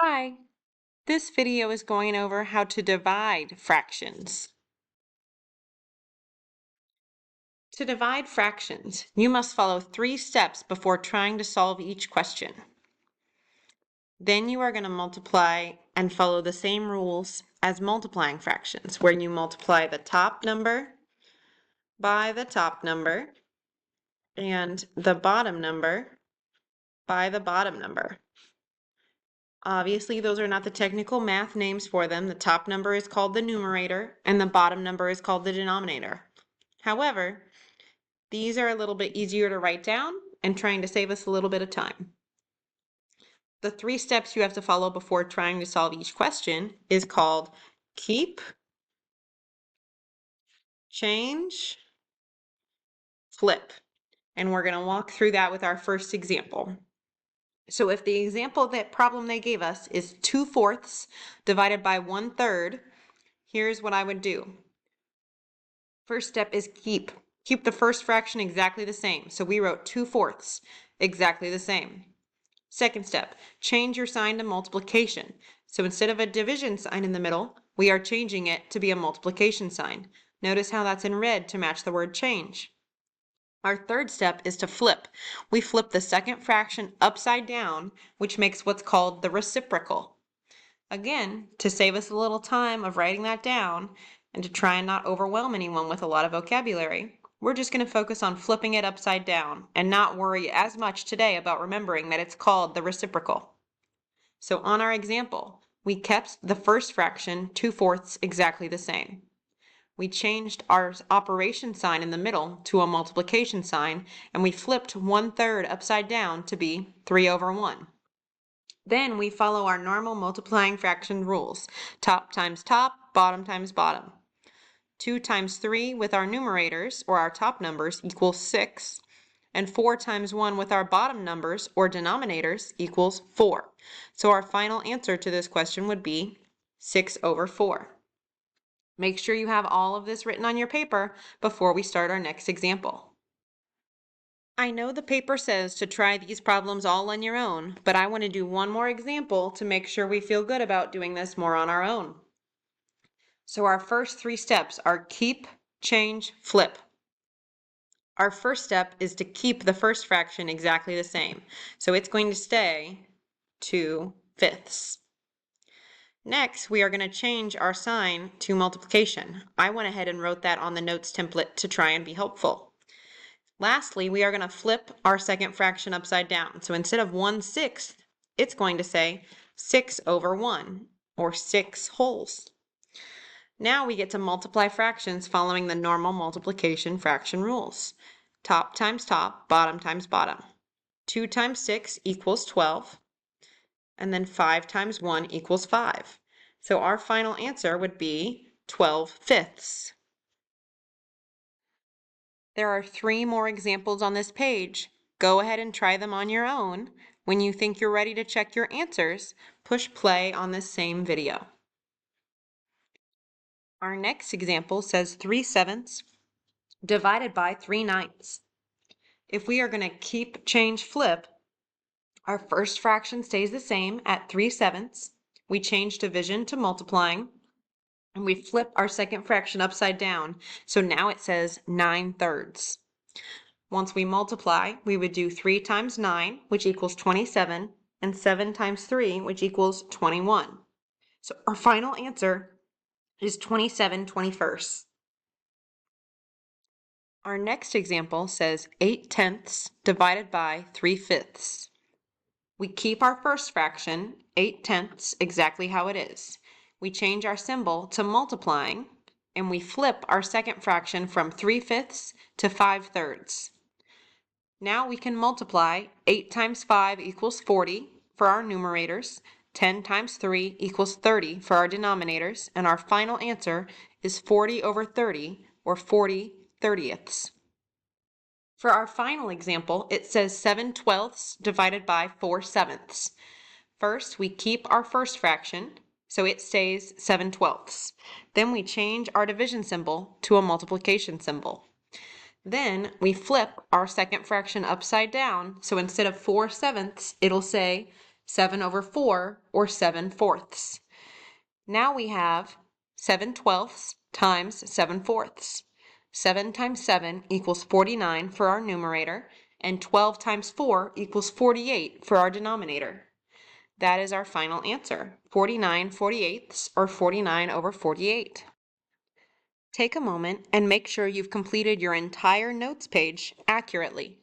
Hi, this video is going over how to divide fractions. To divide fractions, you must follow 3 steps before trying to solve each question. Then you are going to multiply and follow the same rules as multiplying fractions, where you multiply the top number by the top number and the bottom number by the bottom number. Obviously, those are not the technical math names for them. The top number is called the numerator, and the bottom number is called the denominator. However, these are a little bit easier to write down and trying to save us a little bit of time. The 3 steps you have to follow before trying to solve each question is called keep, change, flip. And we're going to walk through that with our first example. So if the example, that problem they gave us is 2/4 divided by 1/3, here's what I would do. First step is keep. Keep the first fraction exactly the same. So we wrote 2/4 exactly the same. Second step, change your sign to multiplication. So instead of a division sign in the middle, we are changing it to be a multiplication sign. Notice how that's in red to match the word change. Our third step is to flip. We flip the second fraction upside down, which makes what's called the reciprocal. Again, to save us a little time of writing that down and to try and not overwhelm anyone with a lot of vocabulary, we're just going to focus on flipping it upside down and not worry as much today about remembering that it's called the reciprocal. So on our example, we kept the first fraction 2/4 exactly the same. We changed our operation sign in the middle to a multiplication sign, and we flipped 1/3 upside down to be 3/1. Then we follow our normal multiplying fraction rules. Top times top, bottom times bottom. 2 times 3 with our numerators, or our top numbers, equals 6. And 4 times 1 with our bottom numbers, or denominators, equals 4. So our final answer to this question would be 6/4. Make sure you have all of this written on your paper before we start our next example. I know the paper says to try these problems all on your own, but I want to do one more example to make sure we feel good about doing this more on our own. So our first 3 steps are keep, change, flip. Our first step is to keep the first fraction exactly the same. So it's going to stay 2/5. Next, we are going to change our sign to multiplication. I went ahead and wrote that on the notes template to try and be helpful. Lastly, we are going to flip our second fraction upside down. So instead of 1/6, it's going to say 6/1, or 6 wholes. Now we get to multiply fractions following the normal multiplication fraction rules. Top times top, bottom times bottom. 2 times 6 equals 12. And then 5 times 1 equals 5. So our final answer would be 12/5. There are 3 more examples on this page. Go ahead and try them on your own. When you think you're ready to check your answers, push play on this same video. Our next example says 3/7 divided by 3/9. If we are going to keep, change, flip, our first fraction stays the same at 3/7. We change division to multiplying, and we flip our second fraction upside down. So now it says 9/3. Once we multiply, we would do 3 times 9, which equals 27, and 7 times 3, which equals 21. So our final answer is 27/21. Our next example says 8/10 divided by 3/5. We keep our first fraction, 8/10, exactly how it is. We change our symbol to multiplying, and we flip our second fraction from 3/5 to 5/3. Now we can multiply. 8 times 5 equals 40 for our numerators, 10 times 3 equals 30 for our denominators, and our final answer is 40/30, or 40/30. For our final example, it says 7/12 divided by 4/7. First, we keep our first fraction, so it stays 7/12. Then we change our division symbol to a multiplication symbol. Then we flip our second fraction upside down, so instead of 4/7, it'll say 7 over 4, or 7/4. Now we have 7/12 times 7/4. 7 times 7 equals 49 for our numerator, and 12 times 4 equals 48 for our denominator. That is our final answer, 49/48, or 49 over 48. Take a moment and make sure you've completed your entire notes page accurately.